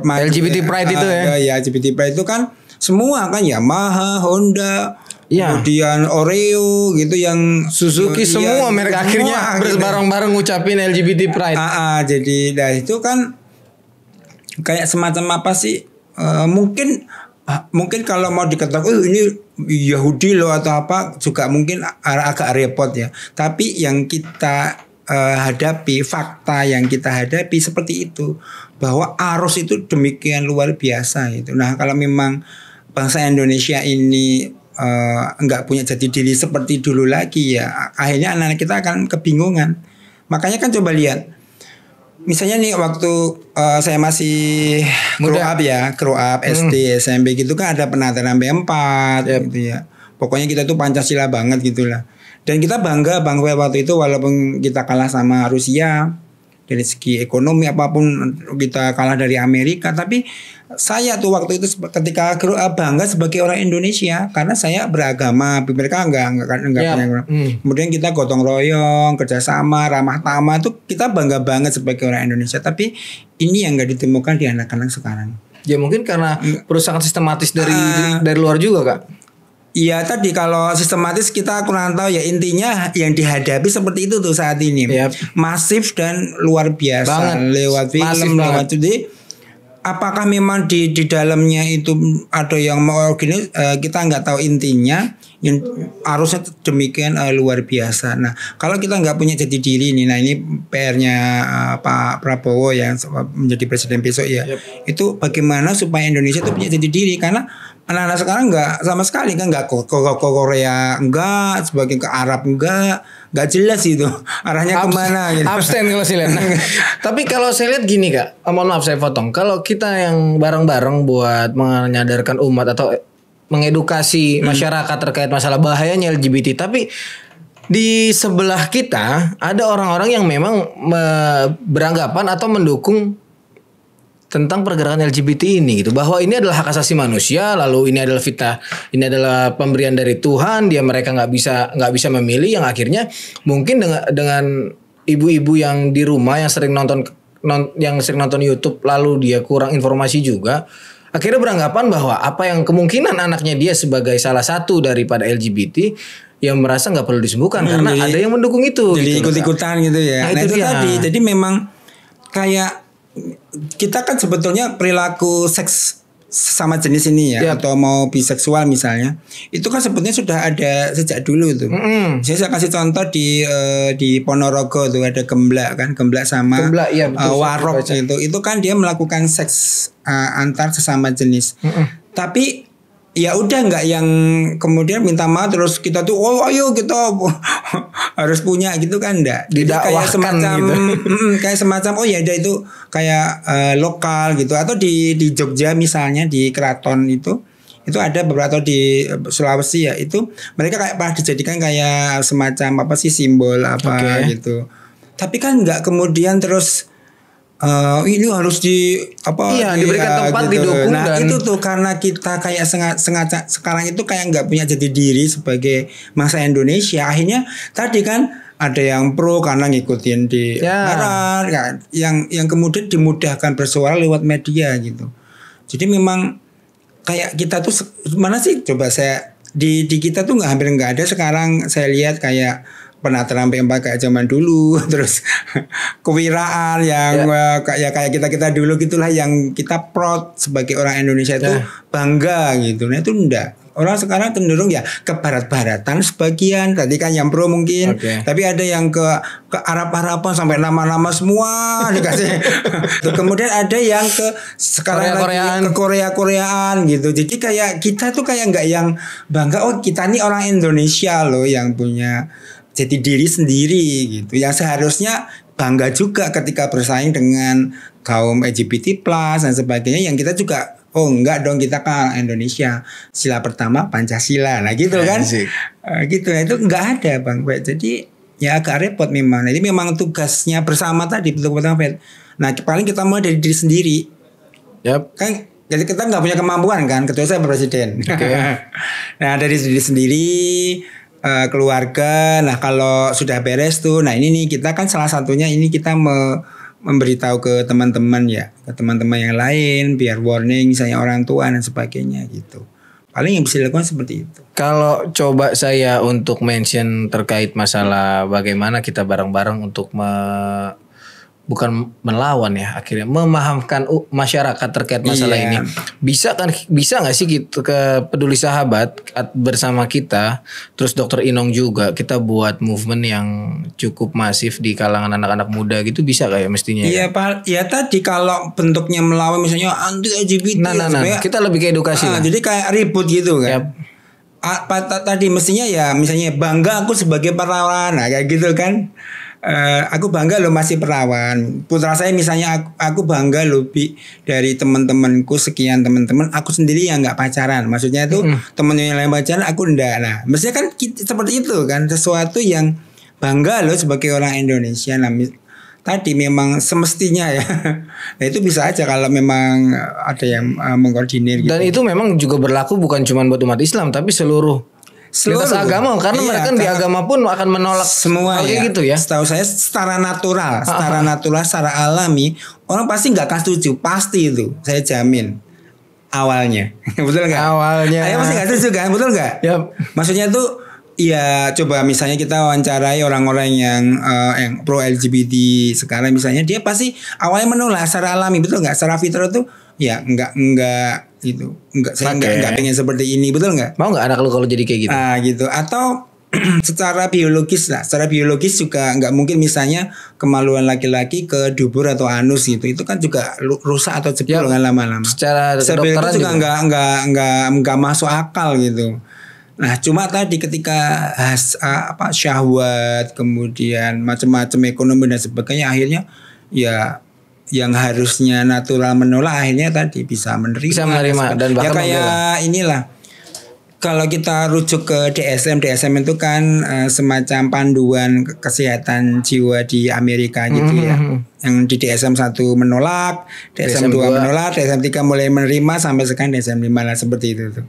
LGBT Pride itu ya LGBT Pride itu kan semua kan Yamaha, Honda, kemudian Oreo gitu, yang Suzuki, semua merek akhirnya bareng-bareng ngucapin LGBT Pride. Jadi itu kan kayak semacam apa sih, mungkin kalau mau diketahui ini Yahudi loh atau apa juga mungkin agak repot ya. Tapi yang kita hadapi, fakta yang kita hadapi seperti itu, bahwa arus itu demikian luar biasa itu. Nah, kalau memang bangsa Indonesia ini enggak punya jati diri seperti dulu lagi, ya akhirnya anak-anak kita akan kebingungan. Makanya kan coba lihat, misalnya nih waktu saya masih grow up SD, SMP gitu kan ada penataan MP4 gitu ya. Pokoknya kita tuh Pancasila banget gitulah. Dan kita bangga waktu itu walaupun kita kalah sama Rusia dari segi ekonomi apapun, kita kalah dari Amerika, tapi saya tuh waktu itu ketika bangga sebagai orang Indonesia karena saya beragama, mereka enggak punya. Kemudian kita gotong royong, kerjasama, ramah tamah, tuh kita bangga banget sebagai orang Indonesia. Tapi ini yang enggak ditemukan di anak-anak sekarang. Ya mungkin karena perusahaan sistematis dari luar juga, Kak. Iya, tadi kalau sistematis kita kurang tahu ya, intinya yang dihadapi seperti itu tuh saat ini. Masif dan luar biasa lewat film, lewat jadi apakah memang di dalamnya itu ada yang mau gini, kita nggak tahu intinya. Arusnya demikian luar biasa. Nah, kalau kita nggak punya jati diri nih, nah ini PR-nya Pak Prabowo yang menjadi presiden besok ya. Itu bagaimana supaya Indonesia itu punya jati diri, karena anak-anak sekarang nggak sama sekali kan, nggak ke Korea nggak, sebagian ke Arab nggak jelas itu arahnya kemana gitu. Abstain kalau saya lihat. Nah, tapi kalau saya lihat gini, Kak, mohon maaf saya potong. Kalau kita yang bareng-bareng buat menyadarkan umat atau mengedukasi masyarakat terkait masalah bahayanya LGBT, tapi di sebelah kita ada orang-orang yang memang beranggapan atau mendukung tentang pergerakan LGBT ini gitu, bahwa ini adalah hak asasi manusia, lalu ini adalah fitnah, ini adalah pemberian dari Tuhan, mereka nggak bisa memilih, yang akhirnya mungkin dengan ibu-ibu yang di rumah yang sering nonton YouTube lalu dia kurang informasi juga, akhirnya beranggapan bahwa apa yang kemungkinan anaknya dia sebagai salah satu daripada LGBT yang merasa nggak perlu disembuhkan karena ada yang mendukung itu. Jadi gitu, ikut-ikutan gitu ya. Nah itu tadi, jadi memang kayak kita kan sebetulnya perilaku seks sama jenis ini ya, atau mau biseksual misalnya, itu kan sebetulnya sudah ada sejak dulu itu. Saya kasih contoh di Ponorogo tuh ada Gemblak sama Warok itu kan dia melakukan seks antar sesama jenis. Tapi ya udah nggak yang kemudian minta maaf terus kita tuh ayo kita harus punya gitu kan, enggak. Jadi kayak semacam gitu. Kayak semacam ya ada itu kayak lokal gitu, atau di Jogja misalnya di keraton itu ada beberapa, atau di Sulawesi ya, itu mereka kayak pernah dijadikan kayak semacam apa sih simbol apa gitu. Tapi kan nggak kemudian terus ini harus diberikan tempat gitu. Didukung. Nah itu tuh karena kita kayak sengaja sekarang itu kayak nggak punya jati diri sebagai bangsa Indonesia, akhirnya tadi kan ada yang pro karena ngikutin di barat, yang kemudian dimudahkan bersuara lewat media gitu. Jadi memang kayak kita tuh mana sih, coba saya di kita tuh hampir nggak ada sekarang saya lihat kayak penataan MP4 kayak zaman dulu, terus kewiraan yang kayak kita dulu gitulah, yang kita proud sebagai orang Indonesia itu bangga gitu. Nah itu enggak. Orang sekarang cenderung ya ke barat-baratan sebagian, tadi kan yang pro mungkin, tapi ada yang ke Arab-Araban sampai nama-nama semua dikasih. Kemudian ada yang ke sekarang lagi ke Korea-Koreaan gitu. Jadi kayak kita tuh kayak enggak yang bangga, oh kita nih orang Indonesia loh yang punya jati diri sendiri gitu, yang seharusnya bangga juga ketika bersaing dengan kaum LGBT+ dan sebagainya, yang kita juga enggak dong, kita kan Indonesia, sila pertama Pancasila, nah gitu kan gitu. Nah itu enggak ada Bang Fet. Jadi ya agak repot memang. Jadi memang tugasnya bersama tadi betul Bang Fet. Nah paling kita mau dari diri sendiri kan, jadi kita nggak punya kemampuan kan, ketua saya presiden. Nah dari diri sendiri, keluarga. Nah kalau sudah beres tuh, nah ini nih kita kan salah satunya ini kita memberitahu ke teman-teman ya, ke teman-teman yang lain, biar warning misalnya orang tua dan sebagainya gitu. Paling yang bisa dilakukan seperti itu. Kalau coba saya untuk mention terkait masalah bagaimana kita bareng-bareng untuk bukan melawan ya, akhirnya memahamkan masyarakat terkait masalah ini. Bisa nggak sih gitu ke Peduli Sahabat bersama kita, terus Dokter Inong juga, kita buat movement yang cukup masif di kalangan anak-anak muda gitu, bisa kayak mestinya? Iya Pak, ya tadi kalau bentuknya melawan misalnya anti LGBT, nah, kita lebih ke edukasi lah. Jadi kayak ribut gitu kan. Tadi mestinya ya misalnya bangga aku sebagai perawan, nah, kayak gitu kan. Aku bangga loh masih perawan. Putra saya misalnya aku bangga loh dari teman-temanku sekian teman-teman. Aku sendiri yang nggak pacaran. Maksudnya itu temennya yang lain pacaran, aku enggak. Nah, mestinya kan seperti itu kan, sesuatu yang bangga loh sebagai orang Indonesia. Nah, tadi memang semestinya ya. Nah, itu bisa aja kalau memang ada yang mengkoordinir. Dan gitu. itu memang juga berlaku bukan cuma buat umat Islam, tapi seluruh agama, karena mereka di agama pun akan menolak semua ya. Gitu ya. Setahu saya secara natural, secara alami orang pasti nggak akan setuju, pasti itu saya jamin awalnya. Betul nggak? Awalnya. Saya pasti nggak setuju kan, betul nggak? Yep. Maksudnya tuh ya coba misalnya kita wawancarai orang-orang yang pro LGBT sekarang misalnya, dia pasti awalnya menolak secara alami, betul nggak? Secara fitrah tuh ya enggak gitu, saya enggak pengen seperti ini, betul nggak? Mau nggak anak lu kalau jadi kayak gitu? Gitu. Atau secara biologis lah, secara biologis juga nggak mungkin misalnya kemaluan laki-laki ke dubur atau anus gitu, itu kan juga rusak atau jebol kan lama-lama. Secara kedokteran juga nggak masuk akal gitu. Nah, cuma tadi ketika syahwat, kemudian macam-macam ekonomi dan sebagainya, akhirnya ya yang harusnya natural menolak akhirnya tadi bisa menerima dan bahkan ya kayak inilah. Kalau kita rujuk ke DSM itu kan semacam panduan kesehatan jiwa di Amerika gitu ya. Yang di DSM 1 menolak, DSM 2 menolak, DSM 3 mulai menerima, sampai sekarang DSM 5 lah, seperti itu tuh.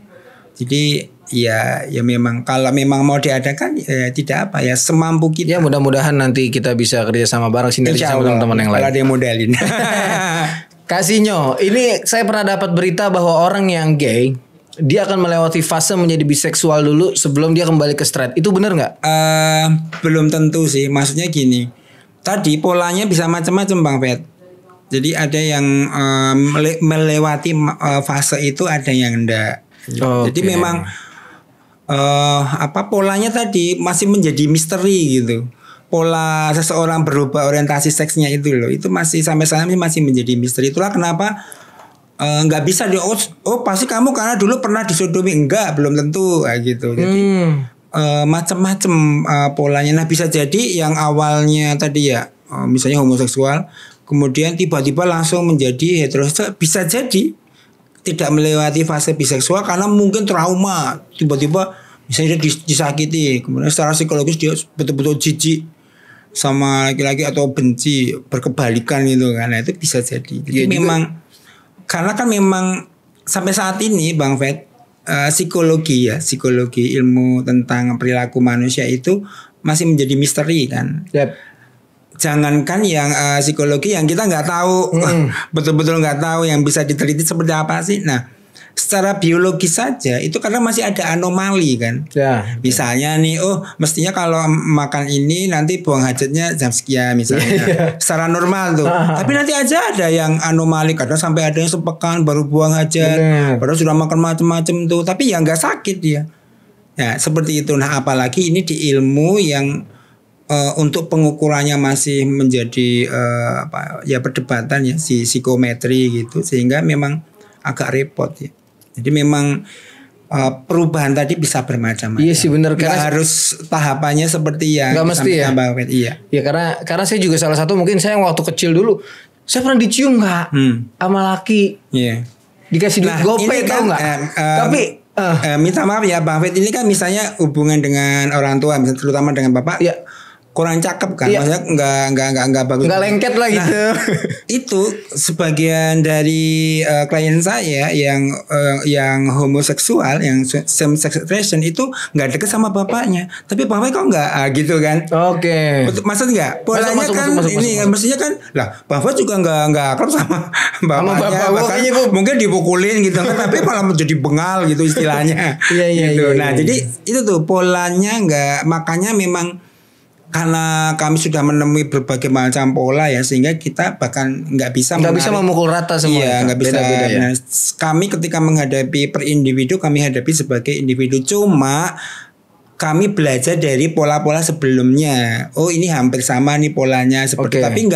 Jadi ya memang kalau memang mau diadakan ya tidak apa ya, semampu kita. Ya mudah-mudahan nanti kita bisa kerja sama bareng sini sama teman-teman yang lain. Kalau ada yang modelin. Kasinyo, ini saya pernah dapat berita bahwa orang yang gay dia akan melewati fase menjadi biseksual dulu sebelum dia kembali ke straight. Itu benar nggak? Belum tentu sih. Maksudnya gini, tadi polanya bisa macam-macam Bang Fet. Jadi ada yang melewati fase itu, ada yang enggak. Jadi memang polanya tadi masih menjadi misteri gitu. Pola seseorang berubah orientasi seksnya itu loh, itu masih sampai sekarang masih menjadi misteri. Itulah kenapa nggak bisa pasti kamu karena dulu pernah disodomi, enggak, belum tentu kayak gitu. Jadi macam-macam polanya. Nah, bisa jadi yang awalnya tadi ya misalnya homoseksual, kemudian tiba-tiba langsung menjadi heteroseksual, bisa jadi tidak melewati fase biseksual karena mungkin trauma, tiba-tiba misalnya dia disakiti, kemudian secara psikologis dia betul-betul jijik sama laki-laki atau benci, berkebalikan gitu kan. Nah, itu bisa jadi. Jadi memang karena kan memang sampai saat ini Bang Fet, psikologi ilmu tentang perilaku manusia itu masih menjadi misteri kan. Jangankan yang psikologi yang kita nggak tahu, betul-betul nggak tahu, yang bisa diteliti seperti apa sih. Nah, secara biologis saja itu karena masih ada anomali kan. Misalnya nih, mestinya kalau makan ini nanti buang hajatnya jam sekian misalnya. Secara normal tuh. Tapi nanti aja ada yang anomali, kadang sampai ada yang sepekan baru buang hajat. Padahal sudah makan macam-macam tuh, tapi ya nggak sakit dia. Ya seperti itu. Nah, apalagi ini di ilmu yang untuk pengukurannya masih menjadi perdebatan ya, si psikometri gitu, sehingga memang agak repot ya. Jadi memang perubahan tadi bisa bermacam-macam. Iya sih benar, karena harus tahapannya seperti yang nggak mesti ya. Iya. Ya karena saya juga salah satu, mungkin saya waktu kecil dulu saya pernah dicium nggak sama laki. Iya. Dikasih duit gopay tahu nggak? Tapi minta maaf ya Bang Fet, ini kan misalnya hubungan dengan orang tua, misalnya terutama dengan bapak, ya kurang cakep kan, maksudnya nggak bagus, nggak lengket lah gitu. Itu sebagian dari klien saya yang homoseksual, yang same sex attraction itu nggak deket sama bapaknya, tapi bapaknya kok nggak gitu kan? Oke. Maksud nggak? Polanya kan ini kan mestinya kan lah, bapak juga nggak akrab sama bapaknya, bahkan mungkin dipukulin gitu kan, tapi malah menjadi bengal gitu istilahnya. Iya. Nah, jadi itu tuh polanya nggak, makanya memang karena kami sudah menemui berbagai macam pola ya, sehingga kita bahkan nggak bisa memukul rata semua. Iya, nggak bisa. Beda-beda, ya. Nah, kami ketika menghadapi per individu, kami hadapi sebagai individu. Cuma kami belajar dari pola-pola sebelumnya. Oh, ini hampir sama nih polanya seperti. Tapi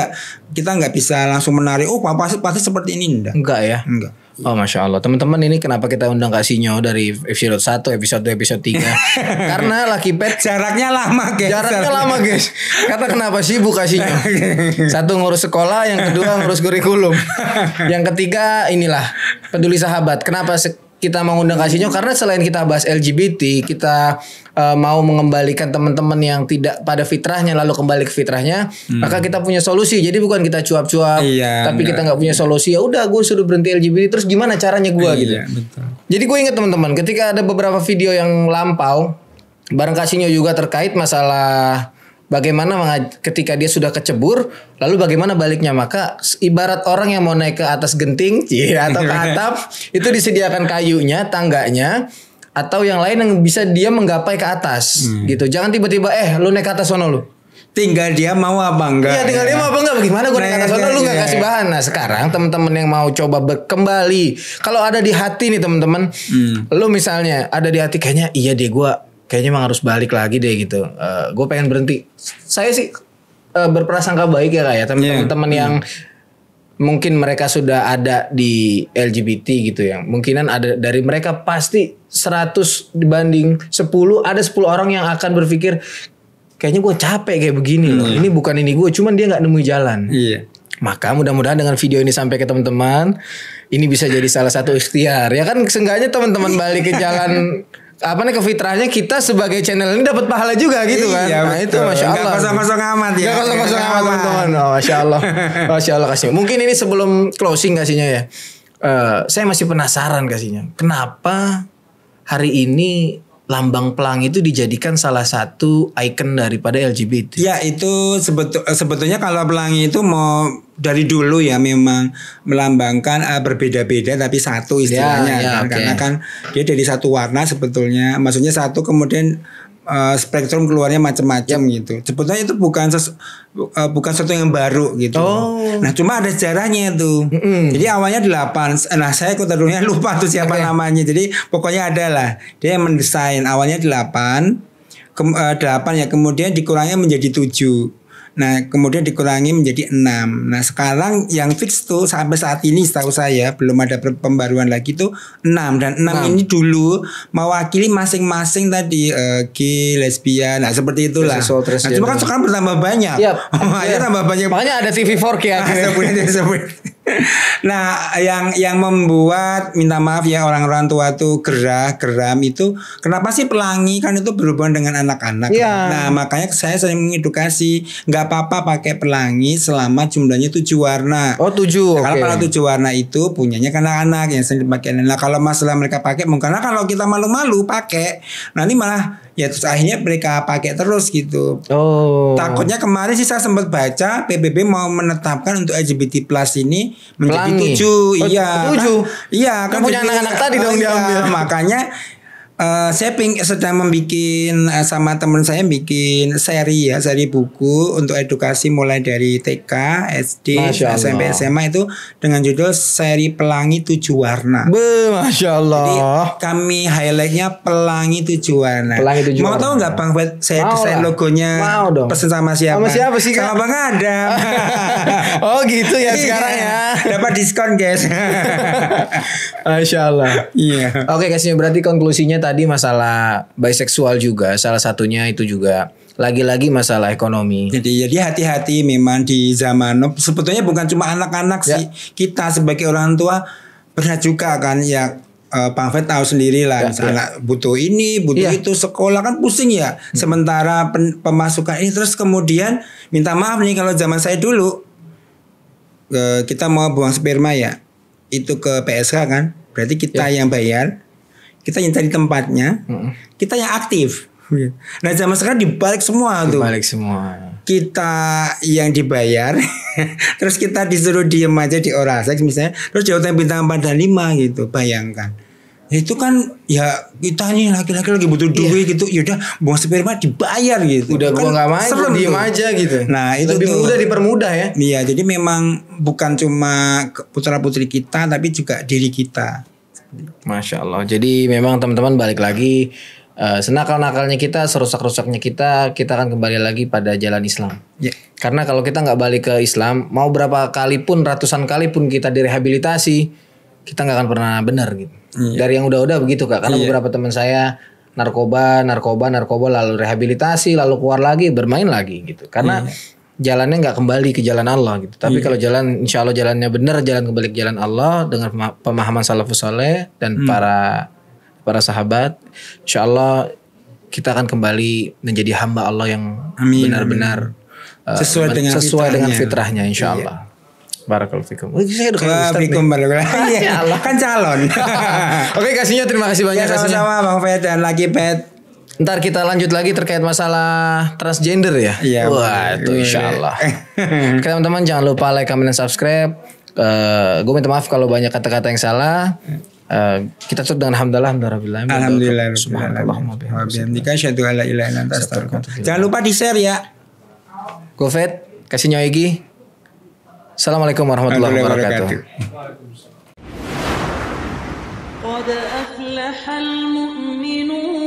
kita nggak bisa langsung menarik. Oh, pasti seperti ini. Enggak ya. Enggak. Oh, Masya Allah. Teman-teman, ini kenapa kita undang Kak Sinyo dari episode 1, episode 2, episode 3. Karena Lucky Pet jaraknya lama guys. Kata kenapa sibuk Kak Sinyo? Satu ngurus sekolah, yang kedua ngurus kurikulum, yang ketiga inilah peduli sahabat. Kenapa kita mengundang Kak Sinyo? Karena selain kita bahas LGBT, kita mau mengembalikan teman-teman yang tidak pada fitrahnya lalu kembali ke fitrahnya, maka kita punya solusi. Jadi bukan kita cuap-cuap, tapi kita nggak punya solusi. Ya udah, gue suruh berhenti LGBT, terus gimana caranya gue gitu. Betul. Jadi gue ingat teman-teman, ketika ada beberapa video yang lampau, bareng Kak Sinyo juga terkait masalah bagaimana ketika dia sudah kecebur, lalu bagaimana baliknya. Maka ibarat orang yang mau naik ke atas genting atau ke atap, itu disediakan kayunya, tangganya, atau yang lain yang bisa dia menggapai ke atas gitu. Jangan tiba-tiba lu naik ke atas sono lu. Tinggal dia mau apa enggak. Iya, tinggal dia mau apa enggak. Bagaimana gue naik ke atas sono lu enggak kasih bahan. Nah, sekarang teman-teman yang mau coba kembali, kalau ada di hati nih teman-teman, lu misalnya ada di hati kayaknya iya deh, gue kayaknya emang harus balik lagi deh gitu. Gue pengen berhenti. Saya sih berprasangka baik ya kayak teman-teman yang mungkin mereka sudah ada di LGBT gitu ya. Mungkinan ada dari mereka pasti 100 dibanding 10, ada 10 orang yang akan berpikir kayaknya gue capek kayak begini loh. Ini bukan ini gue, cuman dia nggak nemu jalan. Iya. Maka mudah-mudahan dengan video ini sampai ke teman-teman, ini bisa jadi salah satu ikhtiar. Ya kan, seenggaknya teman-teman balik ke jalan ke fitrahnya, kita sebagai channel ini dapat pahala juga gitu kan. Iya, nah betul. Itu Masya Allah. Gak kosong-kosong amat ya. Gak kosong-kosong amat teman-teman. Oh, Masya Allah. Masya Allah kasihnya. Mungkin ini sebelum closing kasihnya ya. Saya masih penasaran kasihnya. Kenapa hari ini lambang pelangi itu dijadikan salah satu ikon daripada LGBT? Ya, itu sebetulnya kalau pelangi itu mau dari dulu ya memang melambangkan berbeda-beda tapi satu istilahnya karena kan dia dari satu warna sebetulnya, maksudnya satu, kemudian spektrum keluarnya macam-macam gitu. Sebetulnya itu bukan sesuatu yang baru gitu. Nah, cuma ada sejarahnya itu. Jadi awalnya 8. Nah, saya kotarunya lupa tuh siapa namanya. Jadi pokoknya ada lah. Dia yang mendesain awalnya 8 ya, kemudian dikurangi menjadi 7. Nah, kemudian dikurangi menjadi 6. Nah, sekarang yang fix tuh sampai saat ini setahu saya belum ada pembaruan lagi tuh 6. Dan 6 ini dulu mewakili masing-masing tadi gay, lesbian, nah seperti itulah. Nah, cuma kan sekarang bertambah banyak. Tambah banyak. Makanya ada TV4K ya. Nah, yang membuat, minta maaf ya, orang-orang tua tuh geram itu kenapa sih pelangi, kan itu berhubungan dengan anak-anak. Nah, makanya saya sering mengedukasi, nggak apa-apa pakai pelangi selama jumlahnya 7 warna. 7. Nah, kalau 7 warna itu punyanya kan anak-anak yang sering dipakai. Nah, kalau masalah mereka pakai, karena kalau kita malu-malu pakai, nanti malah ya terus akhirnya mereka pakai terus gitu. Takutnya kemarin sih saya sempat baca PBB mau menetapkan untuk LGBT plus ini menjadi 7. Iya kan punya anak-anak tadi dong diambil. Makanya saya sedang membuat sama teman saya bikin seri buku untuk edukasi mulai dari TK, SD, SMP, SMA itu dengan judul seri Pelangi 7 Warna. Masya Allah. Jadi kami highlightnya Pelangi 7 Warna. Mau tahu nggak Bang Fed? Saya desain logonya. Mau dong. Pesen sama siapa? Sama siapa sih Kak? Sama Bang Adam. Oh gitu ya sekarang ya. Dapat diskon guys. Masya Allah. Iya. Oke kasihnya, berarti konklusinya tadi masalah biseksual juga salah satunya itu juga lagi-lagi masalah ekonomi. Jadi hati-hati memang di zaman sebetulnya bukan cuma anak-anak sih, kita sebagai orang tua berat juga kan ya. Bang Fed tahu sendiri lah, anak butuh ini, butuh itu, sekolah kan pusing ya. Sementara pemasukan ini, terus kemudian minta maaf nih, kalau zaman saya dulu kita mau buang sperma ya, itu ke PSK kan, berarti kita yang bayar. Kita yang cari tempatnya, kita yang aktif. Nah, zaman sekarang dibalik semua tuh. Dibalik semua. Kita yang dibayar, terus kita disuruh diem aja di Orasek misalnya, terus jawatan bintang 4 dan 5 gitu, bayangkan. Itu kan ya kita nih laki-laki lagi butuh duit gitu, yaudah buang sperma dibayar gitu. Udah kan gua nggak main, diem aja gitu. Nah itu lebih mudah dipermudah ya. Iya, jadi memang bukan cuma putra putri kita, tapi juga diri kita. Masya Allah. Jadi memang teman-teman balik lagi. Senakal-nakalnya kita, serusak-rusaknya kita akan kembali lagi pada jalan Islam. Yeah. Karena kalau kita nggak balik ke Islam, mau berapa kali pun, ratusan kali pun kita direhabilitasi, kita nggak akan pernah benar gitu. Yeah. Dari yang udah-udah begitu Kak. Karena beberapa teman saya narkoba, lalu rehabilitasi, lalu keluar lagi, bermain lagi gitu. Karena jalannya nggak kembali ke jalan Allah gitu. Tapi kalau jalan, insya Allah jalannya benar, jalan kembali ke jalan Allah dengan pemahaman salafus saleh dan para sahabat, insya Allah kita akan kembali menjadi hamba Allah yang benar-benar sesuai dengan fitrahnya, insya Allah. Barakallahu fikum. Saya udah kan calon. Oke, kasihnya terima kasih banyak. Sama-sama Bang Fet dan lagi Pet. Ntar kita lanjut lagi terkait masalah transgender ya. Iya. Wah itu insya Allah. Teman-teman jangan lupa like, comment, dan subscribe. Gue minta maaf kalau banyak kata-kata yang salah. Kita tutup dengan alhamdulillah. Jangan lupa di share ya. Gofet, kasih Nyoegi. Assalamualaikum warahmatullahi wabarakatuh. قد أفلح المؤمنون